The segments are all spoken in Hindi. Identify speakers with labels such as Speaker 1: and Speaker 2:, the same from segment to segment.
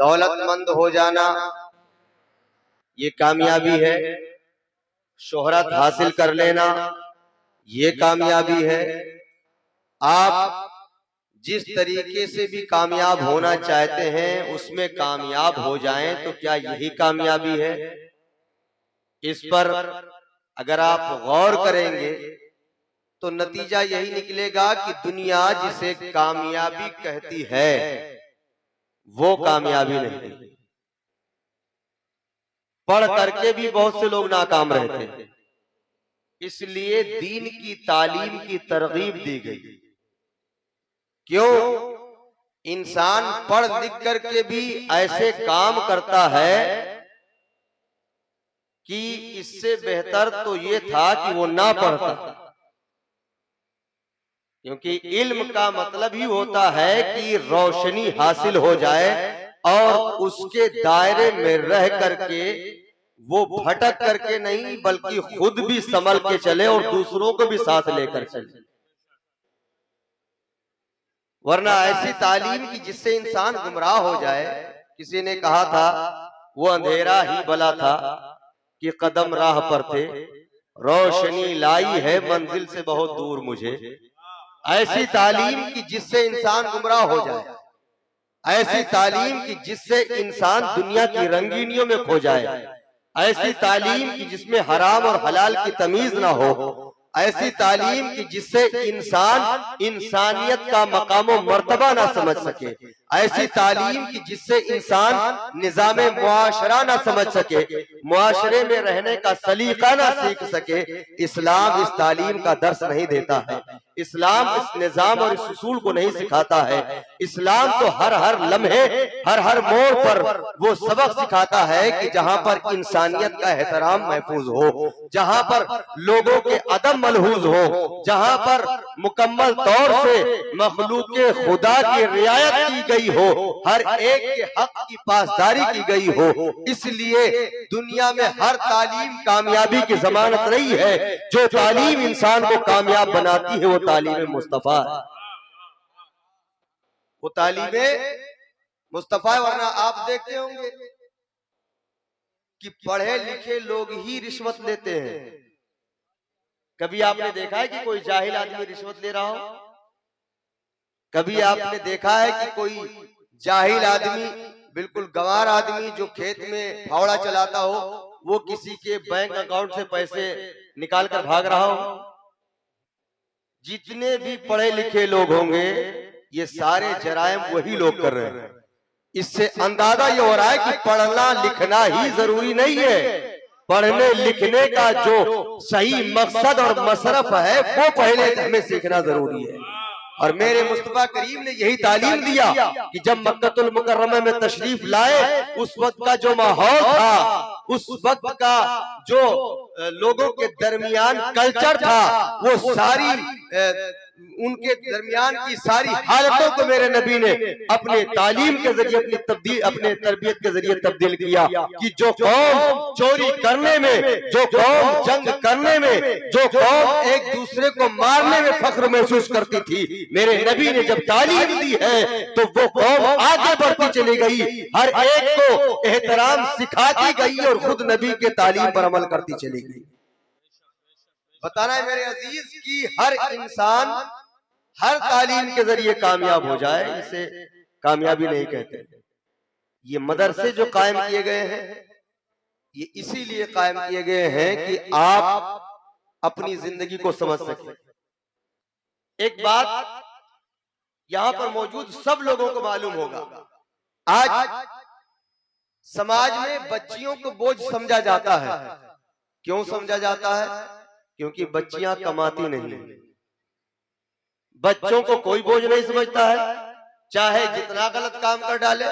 Speaker 1: दौलतमंद हो जाना ये कामयाबी है, शोहरत हासिल कर लेना ये कामयाबी है। आप जिस तरीके से भी कामयाब होना चाहते हैं उसमें कामयाब हो जाएं तो क्या यही कामयाबी है? इस पर अगर आप गौर करेंगे तो नतीजा यही निकलेगा कि दुनिया जिसे कामयाबी कहती है वो कामयाबी नहीं। पढ़ करके भी बहुत से लोग नाकाम रहते हैं, इसलिए दीन की तालीम की तरगीब दी गई। क्यों? इंसान पढ़ लिख करके भी ऐसे काम करता है कि इससे बेहतर तो ये था कि वो ना पढ़ता, क्योंकि इल्म का मतलब ही होता है कि रोशनी हासिल हो जाए और उसके दायरे में रह करके वो भटक करके नहीं बल्कि खुद भी संभल के चले और दूसरों को भी साथ लेकर चले। वरना ऐसी तालीम की जिससे इंसान गुमराह हो जाए। किसी ने कहा था वो अंधेरा ही भला था कि कदम राह पर थे, रोशनी लाई है मंजिल से बहुत दूर मुझे। ऐसी तालीम की जिससे इंसान गुमराह हो जाए, ऐसी तालीम की जिससे इंसान दुनिया की रंगीनियों में खो जाए, ऐसी तालीम की जिसमें हराम और हलाल की तमीज ना हो, ऐसी तालीम की जिससे इंसान इंसानियत का मकाम व मर्तबा ना समझ सके, ऐसी तालीम की जिससे इंसान निजामे मुआशरा ना समझ सके, मुआशरे में रहने का सलीका ना सीख सके। इस्लाम इस तालीम का दर्स नहीं देता है, इस्लाम इस निजाम और इस उसूल को नहीं सिखाता है। इस्लाम तो हर हर लम्हे हर हर मोड़ पर वो सबक सिखाता है कि जहां पर इंसानियत का एहतराम महफूज हो, जहां पर लोगों के अदब मलहूज हो, जहां पर मुकम्मल तौर से मखलूके खुदा की रियायत की गई हो, हर एक के हक की पासदारी की गई हो। इसलिए दुनिया में हर तालीम कामयाबी की जमानत नहीं है। जो तालीम इंसान को कामयाब बनाती है वो तालीम मुस्तफा है, वो तालीम मुस्तफा है। वरना आप देखते होंगे कि पढ़े लिखे लोग ही रिश्वत लेते हैं। कभी आपने देखा है कि कोई जाहिल आदमी रिश्वत ले रहा हो? कभी आपने देखा है कि कोई जाहिल आदमी, बिल्कुल गंवार आदमी जो खेत में फावड़ा चलाता हो, वो किसी के बैंक अकाउंट से पैसे निकाल कर भाग रहा हो? जितने भी पढ़े लिखे लोग होंगे ये सारे जराइम वही लोग कर रहे हैं। इससे अंदाजा ये हो रहा है कि पढ़ना लिखना ही जरूरी नहीं है, पढ़ने लिखने का जो सही मकसद और मसरफ है वो पहले हमें सीखना जरूरी है। और मेरे मुस्तफा करीम ने यही तालीम दिया कि जब मक्कतुल मुकर्रमा में तशरीफ लाए उस वक्त का जो माहौल था, उस वक्त का जो लोगों के दरमियान कल्चर था, वो सारी उनके दरमियान की सारी हालतों को मेरे नबी ने अपने तालीम के जरिए अपने तरबियत के जरिए तब्दील किया कि जो कौम चोरी करने में, जो कौम जंग करने में, जो कौम एक दूसरे को मारने में फख्र महसूस करती थी, मेरे नबी ने जब तालीम दी है तो वो कौम आगे बढ़ती चली गई, हर एक को एहतराम सिखाती गई और खुद नबी के तालीम पर अमल करती चली गई। बताना है मेरे अजीज की हर इंसान हर तालीम के जरिए कामयाब हो जाए, इसे कामयाबी नहीं कहते। ये मदरसे जो कायम किए गए हैं ये इसीलिए कायम किए गए हैं कि आप अपनी जिंदगी को समझ सकें। एक बात यहां पर मौजूद सब लोगों को मालूम होगा, आज समाज में बच्चियों को बोझ समझा जाता है। क्यों समझा जाता है? क्योंकि बच्चियां कमाती नहीं। बच्चों को कोई बोझ नहीं समझता है, चाहे जितना गलत काम कर डाले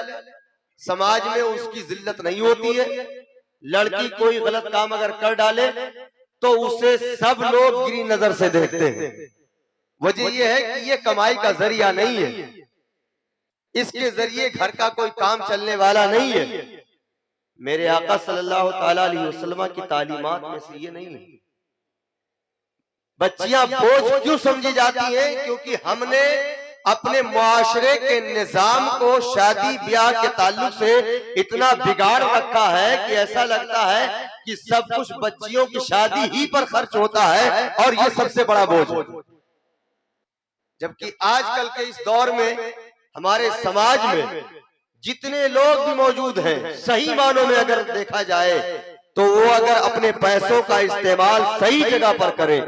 Speaker 1: समाज में उसकी जिल्लत नहीं होती है। लड़की कोई गलत काम अगर कर डाले तो उसे सब लोग गिरी नजर से देखते हैं। वजह यह है कि ये कमाई का जरिया नहीं है, इसके जरिए घर का कोई काम चलने वाला नहीं है। मेरे आका सल्लल्लाहु ताला अलैहि वसल्लम की तालीमात में से ये नहीं है। बच्चियां बोझ क्यों समझी जाती हैं? क्योंकि हमने अपने मुआशरे के निजाम को शादी ब्याह के ताल्लुक से इतना बिगाड़ रखा है कि ऐसा लगता है कि सब कुछ बच्चियों की शादी ही पर खर्च होता है और ये सबसे बड़ा बोझ है। जबकि आजकल के इस दौर में हमारे समाज में जितने लोग भी मौजूद हैं, सही मानों में अगर देखा जाए तो वो अगर अपने पैसों का इस्तेमाल सही जगह पर करे,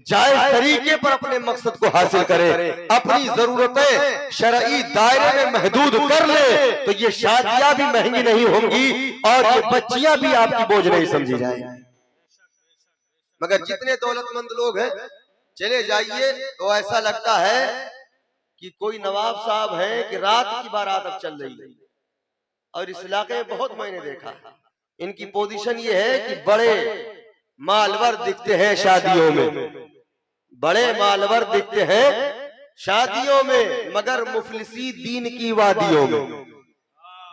Speaker 1: जायज तरीके पर अपने मकसद को हासिल करे, अपनी जरूरतें शरई दायरे में महदूद कर ले, तो ये शादियां भी महंगी नहीं होंगी और ये बच्चियां भी आपकी बोझ नहीं समझी जाएंगी। मगर जितने दौलतमंद लोग हैं, चले जाइए तो ऐसा लगता है कि कोई नवाब साहब हैं कि रात की बारात अब चल रही है। और इस इलाके में बहुत मैंने देखा, इनकी पोजीशन ये है कि बड़े मालवर दिखते हैं शादियों में, बड़े मालवर दिखते हैं शादियों में, मगर मुफलिसी दीन की वादियों में।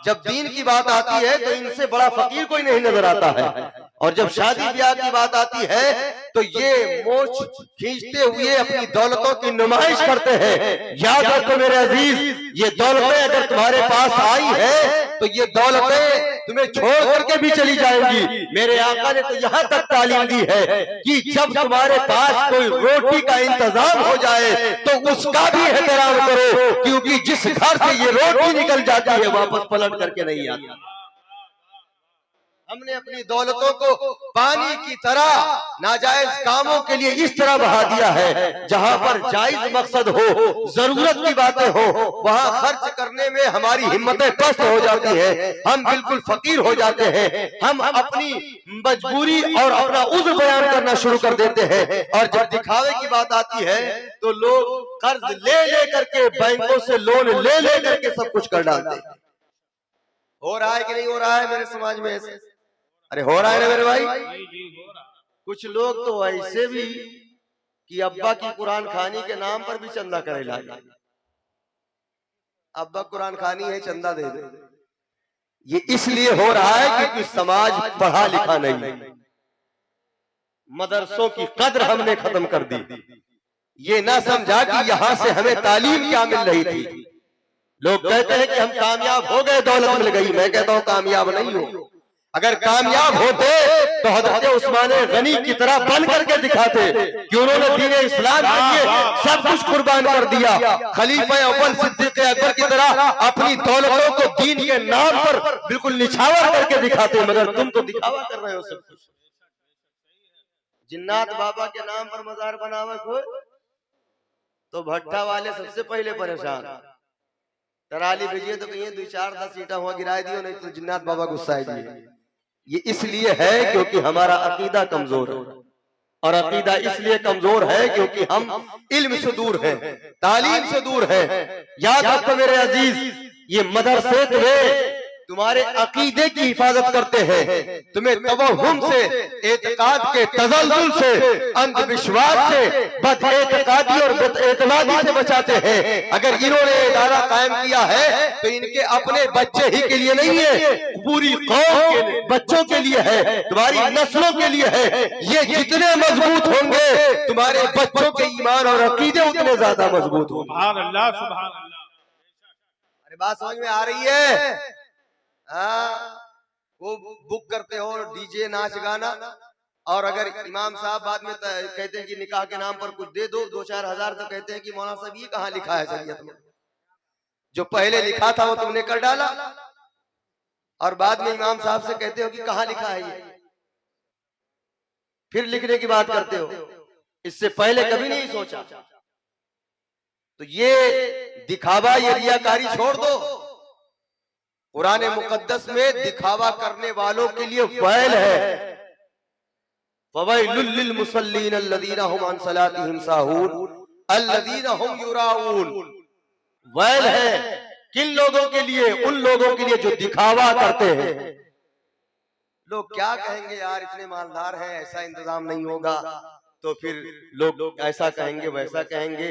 Speaker 1: जब दीन की बात आती है तो इनसे बड़ा फकीर कोई नहीं नजर आता है, और जब शादी ब्याह की बात आती है तो ये मोच खींचते हुए अपनी दौलतों की नुमाइश करते हैं। याद रखो मेरे अजीज, ये दौलतें अगर तुम्हारे पास आई है तो ये दौलतें तुम्हें छोड़ करके भी चली जाएंगी। मेरे आका ने तो यहाँ तक तालीम दी है कि जब तुम्हारे पास कोई रोटी का इंतजाम हो जाए तो उसका भी एहतराम करो, क्योंकि जिस घर से ये रोटी निकल जाती है वापस पलट करके नहीं आती। हमने अपनी दौलतों को पानी की तरह नाजायज कामों के लिए इस तरह बहा दिया है, जहां पर जायज मकसद हो, जरूरत की बातें हो, वहां खर्च करने में हमारी हिम्मतें पस्त हो जाती है, हम बिल्कुल फकीर हो जाते हैं, हम अपनी मजबूरी और अपना उज़्र बयान करना शुरू कर देते हैं। और जब दिखावे की बात आती है तो लोग कर्ज ले ले करके, बैंकों से लोन ले ले करके सब कुछ कर डालते हैं। हो रहा है कि नहीं हो रहा है मेरे समाज में ऐसे? अरे हो रहा है ना मेरे भाई? कुछ लोग तो ऐसे भी कि अब्बा की कुरान खानी के नाम पर भी चंदा करे लागे। अब्बा कुरान खानी है, चंदा दे दे। ये इसलिए हो रहा है क्योंकि समाज पढ़ा लिखा नहीं, मदरसों की कद्र हमने खत्म कर दी। ये ना समझा कि यहां से हमें तालीम क्या मिल रही थी। लोग कहते हैं कि हम कामयाब हो गए, दौलत मिल गई। मैं कहता हूं कामयाब नहीं हो। अगर कामयाब होते तो हजरत उस्मान गनी की तरह बन करके दिखाते कि उन्होंने दीन इस्लाम के लिए सब कुछ कुर्बान कर दिया। खलीफा अव्वल सिद्दीक अकबर की तरह अपनी दौलतों को दीन के नाम पर बिल्कुल निछावर करके दिखाते, मगर तुम तो दिखावा कर रहे हो सब कुछ। जिन्नात बाबा के नाम पर मजार बनावे कोई तो भट्टा वाले सबसे पहले परेशान। टराली भेजिए तो कहिए 2-4-10 ईटा हुआ गिराए दियो, नहीं तो जिन्नात बाबा गुस्साए दिए। ये इसलिए है क्योंकि हमारा अकीदा कमजोर है, और अकीदा इसलिए कमजोर है क्योंकि हम इल्म से दूर हैं, तालीम से दूर हैं। याद रखो मेरे अजीज, ये मदरसे तुम्हारे अकीदे की हिफाजत करते हैं, तुम्हें तवहुम से, एतकाद के तजल्जुल से, अंधविश्वास से, बदएतकादी और बदएतमादी से बचाते हैं। अगर इन्होंने इदारा कायम किया है तो इनके अपने बच्चे ही के लिए नहीं है, पूरी कौम के बच्चों के लिए है, तुम्हारी नस्लों के लिए है। ये जितने मजबूत होंगे तुम्हारे बच्चों के ईमान और अकीदे उतने ज्यादा मजबूत होंगे। सुभान अल्लाह, सुभान अल्लाह। अरे बात समझ में आ रही है? वो बुक करते हो डीजे नाच गाना, और अगर इमाम साहब बाद में कहते हैं कि निकाह के नाम पर कुछ दे दो 2-4 हजार, तो कहते हैं कि मौलाना साहब ये कहाँ लिखा है शरीयत में? जो पहले लिखा था वो तुमने कर डाला, और बाद में इमाम साहब से कहते हो कि कहाँ लिखा है ये, फिर लिखने की बात करते हो। इससे पहले कभी नहीं सोचा। तो ये दिखावा, ये रियाकारी छोड़ दो। कुरान मुकद्दस में दिखावा करने वालों के लिए वैल है। फवैलुल लिल मुसल्लीन अल्लज़ीना हुम अन सलातिहिम साहून अल्लज़ीना हुम युराऊन। वैल है किन लोगों के लिए? उन लोगों के लिए जो दिखावा करते हैं। लोग क्या कहेंगे, यार इतने मालदार हैं, ऐसा इंतजाम नहीं होगा, तो फिर लोग ऐसा कहेंगे वैसा कहेंगे।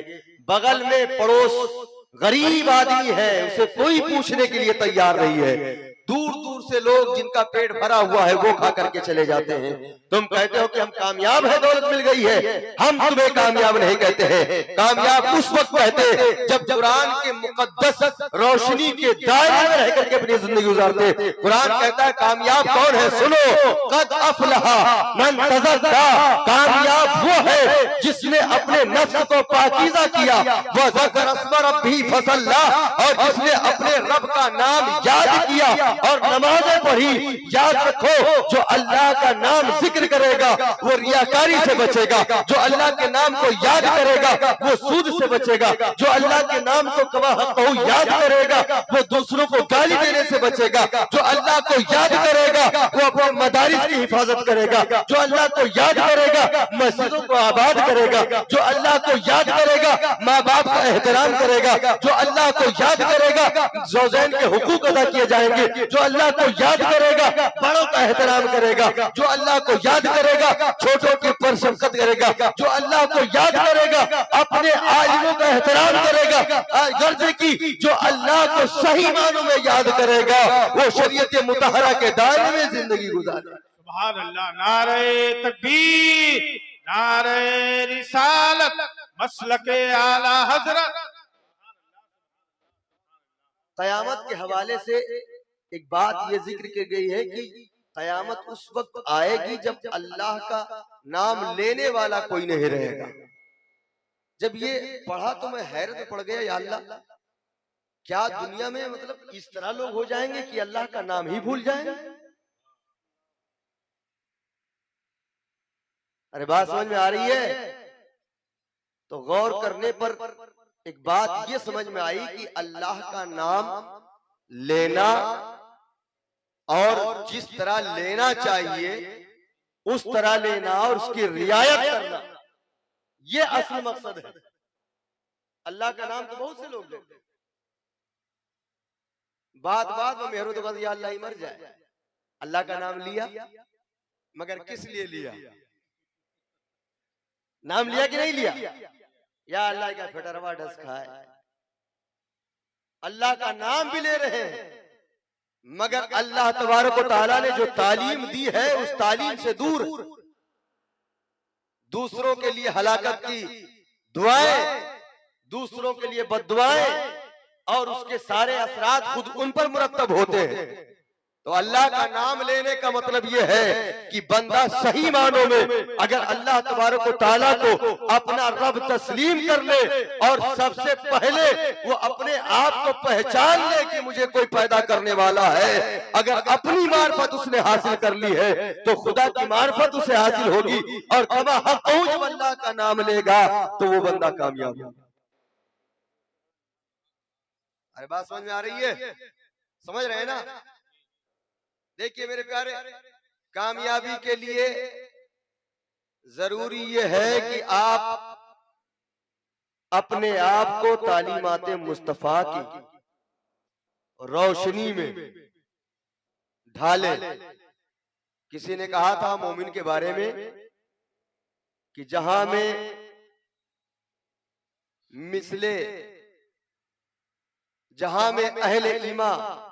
Speaker 1: बगल में पड़ोस गरीब आदमी है, उसे कोई पूछने के लिए तैयार नहीं है। दूर दूर से लोग जिनका पेट भरा हुआ है वो खा करके चले जाते हैं। तुम कहते हो कि हम कामयाब है, दौलत मिल गई है। हम तुम्हें कामयाब नहीं कहते हैं। कामयाब उस वक्त कहते हैं जब कुरान के मुकद्दस रोशनी के दायरे में रह करके अपनी जिंदगी गुजारते। कुरान कहता है कामयाब कौन है, सुनो, कद अफलहा मन तज़क्का, कामयाब वो है जिसने अपने नफ्स को पाकीज़ा किया, व ज़कर अस्म रब्बी फसल्ला, और जिसने अपने रब का नाम याद किया और नमाजें पढ़ी। याद रखो, जो अल्लाह का नाम जिक्र करेगा वो रियाकारी से बचेगा, जो अल्लाह के नाम को याद करेगा वो सूद से बचेगा, जो अल्लाह के नाम को कहू याद करेगा वो दूसरों को गाली देने से बचेगा, जो अल्लाह को याद करेगा वो अपने मदारिस की हिफाजत करेगा, जो अल्लाह को याद करेगा मस्जिदों को आबाद करेगा, जो अल्लाह को याद करेगा माँ बाप का एहतराम करेगा, जो अल्लाह को याद करेगा ज़ौजैन के हुकूक अदा किए जाएंगे, जो अल्लाह को याद करेगा बड़ों का एहतराम करेगा, जो अल्लाह को याद करेगा छोटों की पर शफकत करेगा, जो अल्लाह को याद करेगा अपने आलिमों का एहतराम करेगा। गर्ज की जो अल्लाह को सही मानों में याद करेगा वो शरीयत मुतहरा के दायरे में जिंदगी गुजारे।
Speaker 2: सुभान अल्लाह। नारे तकबीर, नारे रिसालत, मसलके आला हजरत।
Speaker 1: कयामत के हवाले से एक बात ये जिक्र की गई है कि कयामत उस वक्त आएगी जब अल्लाह का नाम लेने वाला कोई नहीं रहेगा। जब ये पढ़ा तो मैं हैरत में पड़ गया, या अल्लाह, क्या दुनिया में मतलब इस तरह लोग हो जाएंगे कि अल्लाह का नाम ही भूल जाएंगे? अरे बात समझ में आ रही है? तो गौर करने पर एक बात ये समझ में आई कि अल्लाह का नाम लेना और जिस तरह लेना चाहिए उस तरह लेना और उसकी रियायत करना, ये असली मकसद है। अल्लाह का नाम तो बहुत से लोग लेते हैं, बात बात में मेहरू तो या अल्लाह ही मर जाए। अल्लाह का नाम लिया मगर किस लिए लिया? नाम लिया कि नहीं लिया? या अल्लाह का फटरवा ढस खाए। अल्लाह का नाम भी ले रहे हैं मगर अल्लाह तबारक व तआला ने जो तालीम दी है उस तालीम से दूर, दूसरों के लिए हलाकत की दुआएं, दूसरों के लिए बद्दुआएं और उसके सारे असरात खुद उन पर मुरतब होते हैं। तो अल्लाह का नाम लेने का मतलब यह है कि बंदा सही मानों में अगर अल्लाह तबारक व तआला को अपना रब तस्लीम कर ले और सबसे पहले वो अपने आप को पहचान ले कि मुझे कोई पैदा करने वाला है, अगर अपनी मार्फत उसने हासिल कर ली है तो खुदा की मार्फत उसे हासिल होगी। और कमा हक जब अल्लाह का नाम लेगा तो वो बंदा कामयाब होगा। अरे बात समझ में आ रही है? समझ रहे हैं ना? देखिए मेरे प्यारे, कामयाबी के लिए जरूरी यह है कि आप अपने आप को तालीमात मुस्तफा की रोशनी में ढालें। किसी ने कहा था मोमिन के बारे में कि जहां में मिसले, जहां में अहले ईमान,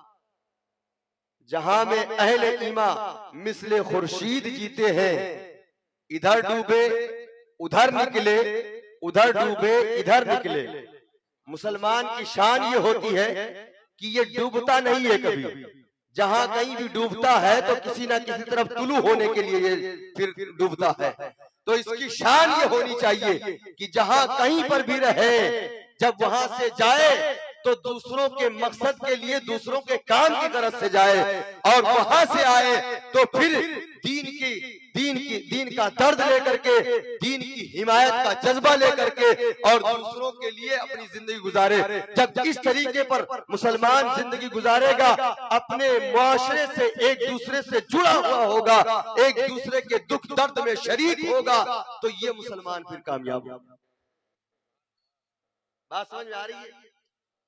Speaker 1: जहां में अहले ईमान मिसले खुर्शीद जीते हैं, इधर डूबे उधर निकले, उधर डूबे इधर निकले। मुसलमान की शान ये होती है कि ये डूबता नहीं है कभी, जहां कहीं भी डूबता है तो किसी ना किसी तरफ तुलू होने के लिए ये फिर डूबता है। तो इसकी शान ये होनी चाहिए कि जहां कहीं पर भी रहे, जब वहां से जाए तो दूसरों के मकसद के लिए, दूसरों के काम की तरफ से जाए, और वहां से आए तो फिर दीन का दर्द लेकर के, दीन की हिमायत का जज्बा लेकर के और दूसरों के लिए अपनी जिंदगी गुजारे। जब इस तरीके पर मुसलमान जिंदगी गुजारेगा, अपने मुआशरे से एक दूसरे से जुड़ा हुआ होगा, एक दूसरे के दुख दर्द में शरीक होगा, तो ये मुसलमान फिर कामयाब होगा। बात समझ में आ रही है?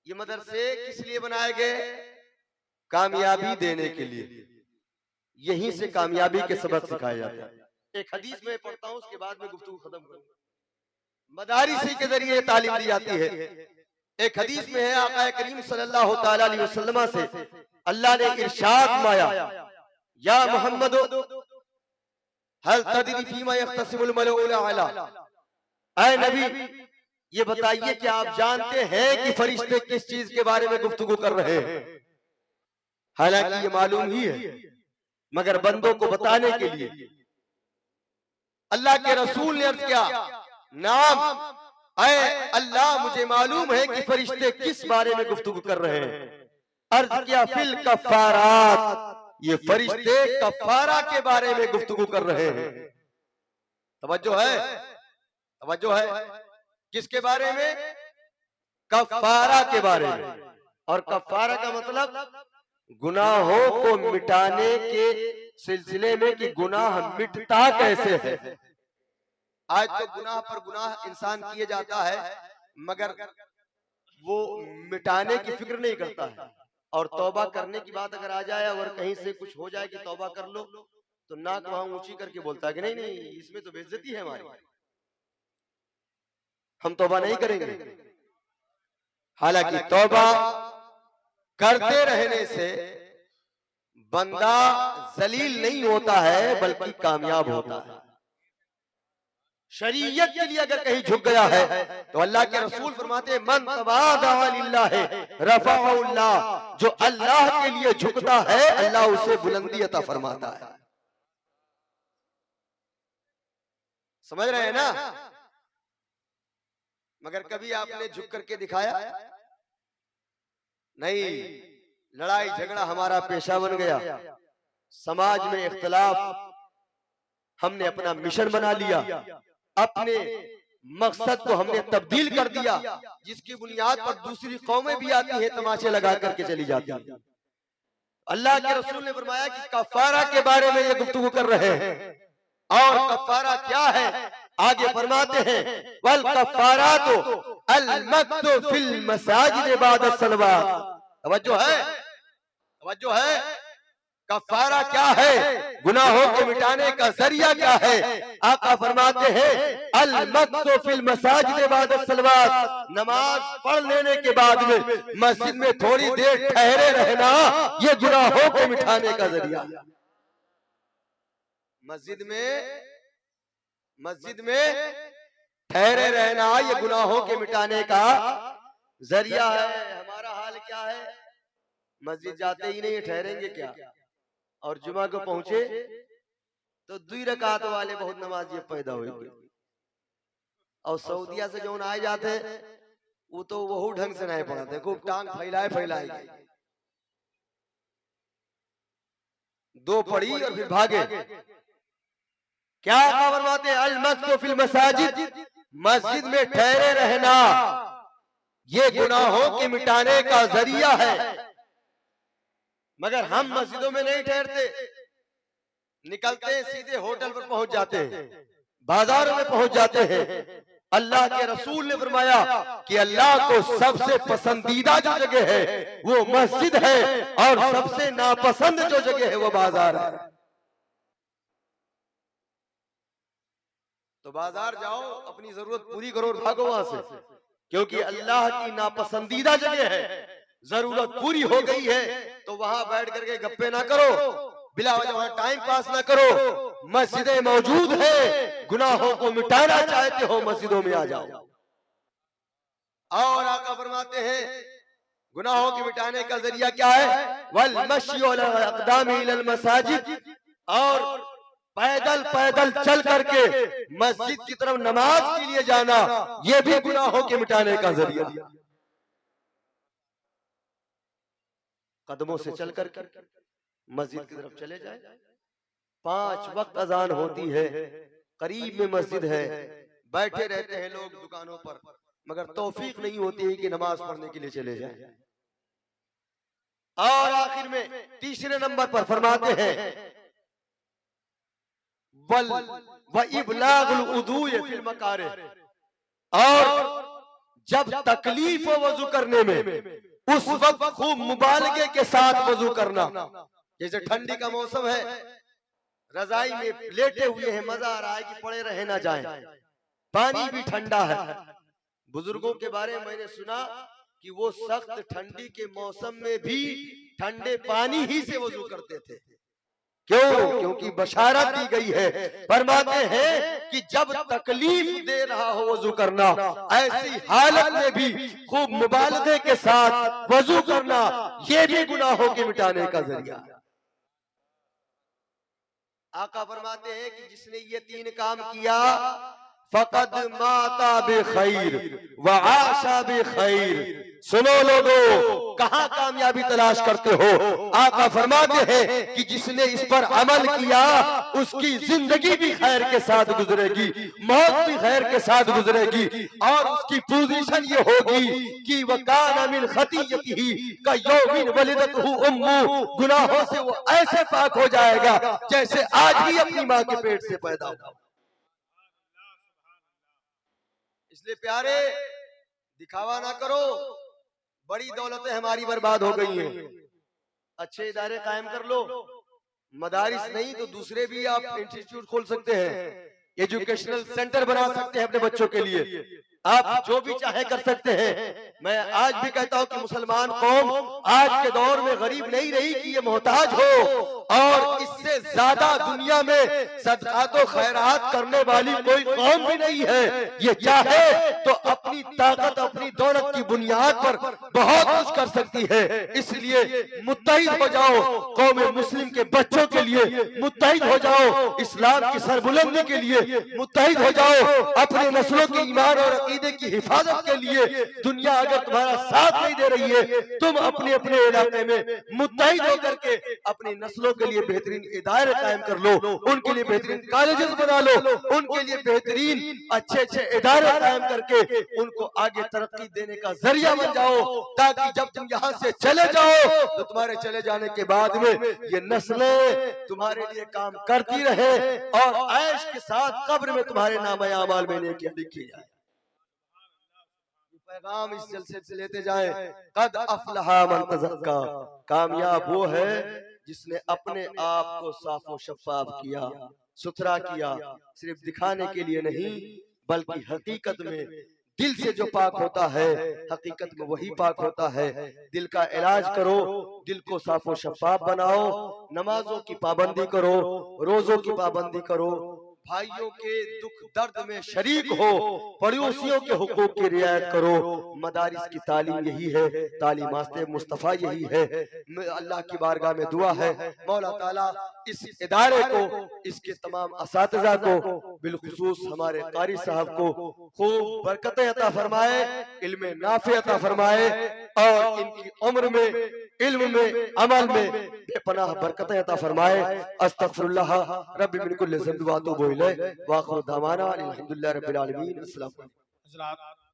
Speaker 1: ये मदरसे किस लिए बनाए गए? कामयाबी देने के लिए। यहीं से कामयाबी के सबक सिखाए जाते हैं। एक हदीस में पढ़ता हूं, उसके बाद में गुफ्तगू खत्म करूंगा। मदारिस के जरिए तालीम दी जाती है। एक हदीस में है आका करीम सल्लल्लाहु ताला अलैहि वसल्लम से अल्लाह ने इरशाद माया, या मोहम्मद हल तदरी फीमा यख्तसिमुल मलऊल अला, ऐ नबी ये बताइए कि आप जानते हैं कि फरिश्ते किस चीज के बारे में गुफ्तगू कर रहे हैं। हालांकि ये मालूम ही है, मगर बंदों को बताने के लिए अल्लाह के रसूल ने अर्ज किया, नाम ऐ अल्लाह मुझे मालूम है कि फरिश्ते किस बारे में गुफ्तगू कर रहे हैं। अर्ज किया फिल कफारात, ये फरिश्ते कफारा के बारे में गुफ्तगू कर रहे हैं। तवज्जो है, तवज्जो है। किसके बारे में? कफारा के बारे में। और कफारा का मतलब गुनाहों को मिटाने के सिलसिले में कि गुनाह मिटता कैसे है। आज तो गुनाह पर गुनाह इंसान किए जाता है, मगर वो मिटाने की फिक्र नहीं करता है। और तौबा करने की बात अगर आ जाए, अगर कहीं से कुछ हो जाए कि तौबा कर लो, तो नाक वहां ऊंची करके बोलता है कि नहीं नहीं, इसमें तो बेइज्जती है हमारी, हम तौबा नहीं करेंगे। हालांकि तौबा करते रहने से बंदा जलील नहीं होता है, बल्कि कामयाब होता है। शरीयत के लिए अगर कहीं झुक गया है तो अल्लाह के रसूल फरमाते हैं, मन तवादा लिल्लाहि रफअहुल्लाह, जो अल्लाह के लिए झुकता है अल्लाह उसे बुलंदी अता फरमाता है। समझ रहे हैं ना? मगर कभी आपने झुक करके दिखाया? नहीं। लड़ाई झगड़ा हमारा पेशा बन गया, समाज में इख्तिलाफ हमने अपना मिशन बना लिया, अपने मकसद को हमने तब्दील कर दिया, जिसकी बुनियाद पर दूसरी कौमें भी आती हैं, तमाशे लगा करके चली जाती हैं। अल्लाह के रसूल ने फरमाया कि कफारा के बारे में ये गुफ्तगू कर रहे हैं। और कफारा क्या है? आगे फरमाते हैं, वल कफारातु अल मक्तु फिल मसाजिद बाद सलवात। तवज्जो है, तवज्जो है। कफारा क्या है? गुनाहों के मिटाने का जरिया क्या है? आका फरमाते हैं, अल मक्तु फिल मसाजिद बाद सलवात, नमाज पढ़ लेने के बाद में मस्जिद में थोड़ी देर ठहरे रहना, ये गुनाहों के मिटाने का जरिया। मस्जिद में ठहरे रहना ये गुनाहों के मिटाने का जरिया है। हमारा हाल क्या है? मस्जिद जाते ही नहीं, ठहरेंगे क्या? और जुमा को पहुंचे तो 2 रकात वाले बहुत नमाजी पैदा हुए। और सऊदिया से जो आए जाते वो तो वही ढंग से नहीं पढ़ाते, खूब टांग फैलाए फैलाए 2 पढ़ी और फिर भागे। क्या फरमाते हैं? अल मक्तु फिल मसाजिद, मस्जिद में ठहरे रहना ये गुनाहों के मिटाने का जरिया है। मगर हम मस्जिदों में नहीं ठहरते, निकलते हैं सीधे होटल पर पहुंच जाते हैं, बाजारों में पहुंच जाते हैं। अल्लाह के रसूल ने फरमाया कि अल्लाह को सबसे पसंदीदा जो जगह है वो मस्जिद है, और सबसे नापसंद जो जगह है वो बाजार है। तो बाजार जाओ, अपनी जरूरत पूरी करो और भागो वहां से, क्योंकि अल्लाह की नापसंदीदा जगह है। जरूरत पूरी हो गई है तो वहां बैठ करके गप्पे ना करो, बिला वजह वहां टाइम पास ना करो। मस्जिदें मौजूद है, गुनाहों को मिटाना चाहते हो मस्जिदों में आ जाओ। और आका फरमाते हैं गुनाहों के मिटाने का जरिया क्या है? वल मश्यु अला अक़दामी इलल मसाजिद, और पैदल पैदल चल करके मस्जिद की तरफ नमाज के लिए जाना, ये भी गुनाहों के मिटाने का जरिया। कदमों से चल कर मस्जिद की तरफ चले जाए। 5 वक्त अजान होती है, करीब में मस्जिद है, बैठे रहते हैं लोग दुकानों पर, मगर तौफीक नहीं होती है कि नमाज पढ़ने के लिए चले जाएं। और आखिर में तीसरे नंबर पर फरमाते हैं, वल व इबलागुल उदूय फिल मकारिह, और जब तकलीफ हो वजू करने में उस वक्त खूब मुबालगे के साथ वजू करना। जैसे ठंडी का मौसम है, रजाई में लेटे हुए हैं, मजा आ रहा है कि पड़े रहे ना जाएं, पानी भी ठंडा है। बुजुर्गों के बारे में मैंने सुना कि वो सख्त ठंडी के मौसम में भी ठंडे पानी ही से वजू करते थे। क्यों? क्योंकि बशारत दी गई है, फरमाते हैं कि जब तकलीफ दे रहा हो वजू करना, ऐसी हालत में भी खूब मुबालगे के साथ वजू करना, ये भी गुनाहों के मिटाने का जरिया है। आका फरमाते हैं कि जिसने ये 3 काम किया, फकद माता बेखैर व आशा बेखैर। सुनो लोगों, कहां कामयाबी तलाश करते हो? आका फरमाते हैं कि जिसने इस पर अमल किया, उसकी जिंदगी भी खैर के साथ गुजरेगी, मौत भी खैर के साथ गुजरेगी, और उसकी पोजीशन ये होगी कि वकाना मिन खतीयतिही का यौमिन वलिदतहु उम्मु। गुनाहों से वो ऐसे पाक हो जाएगा जैसे आज ही अपनी मां के पेट से पैदा हुआ। इसलिए प्यारे, दिखावा ना करो। बड़ी दौलतें हमारी बर्बाद हो गई हैं। अच्छे इदारे कायम कर लो। मदारिस नहीं तो दूसरे भी आप इंस्टीट्यूट खोल सकते हैं, एजुकेशनल सेंटर बना सकते हैं अपने बच्चों के लिए। आप जो भी चाहे कर सकते हैं। मैं आज भी कहता हूं कि मुसलमान कौम आज के दौर में गरीब नहीं रही कि ये मोहताज हो, और इससे ज्यादा दुनिया में सदकात व खैरात करने वाली कोई कौम भी नहीं है। ये चाहे तो अपनी ताकत, अपनी दौलत की बुनियाद पर बहुत कुछ कर सकती है। इसलिए मुत्तहिद हो जाओ, कौम मुस्लिम के बच्चों के लिए मुत्तहिद हो जाओ, इस्लाम की सरबुलंदी के लिए मुत्तहिद हो जाओ, अपने नस्लों के ईमान और अकीदे की हिफाजत के लिए। दुनिया अगर तुम्हारा साथ नहीं दे रही है, तुम अपने अपने इलाके में मुत्तहिद होकर के अपनी नस्लों के लिए बेहतरीन इदारे कायम कर लो, उनके लिए बेहतरीन कॉलेजेस बना लो, उनके लिए बेहतरीन अच्छे अच्छे इदारे कायम करके उनको आगे तरक्की देने का जरिया बन जाओ, ताकि जब तुम यहाँ से चले जाओ तो तुम्हारे चले जाने के बाद में ये नस्लें तुम्हारे लिए काम करती रहे और ऐश के साथ कब्र में तुम्हारे नाम आमाल में नेकियां लिखी जाए। पैगाम इस जलसे से लेते जाएं, कद अफलहा मन तज़क्का। कामयाब वो है जिसने अपने आप को साफ और शफाफ किया, सुथरा किया, सिर्फ दिखाने के लिए नहीं बल्कि हकीकत में दिल से जो पाक होता है, हकीकत में वही पाक होता है। दिल का इलाज करो, दिल को साफ और शफाफ बनाओ, नमाजों की पाबंदी करो, रोजों की पाबंदी करो, भाइयों के दुख दर्द में शरीक हो, पड़ोसियों के हुकूक की रियायत करो। मदारिस की तालीम यही है, तालीमात मुस्तफ़ा यही है। अल्लाह की बारगाह में दुआ है, मौला ताला इस इदारे को, इसके तमाम असातिज़ा को, बिलखुसूस हमारे कारी साहब को खूब बरकतें अता फरमाए, इल्म नाफ़े अता फरमाए, और इनकी उम्र में, इल्म में, अमल में बेपनाह बरकतें अता फरमाए। अस्तगफिरुल्लाह रब्बी मिन कुल्लि ज़ंबि व अतूबु इलैह व आखिरु दअवाना अनिल हम्दुलिल्लाहि रब्बिल आलमीन। अस्सलामु अलैकुम।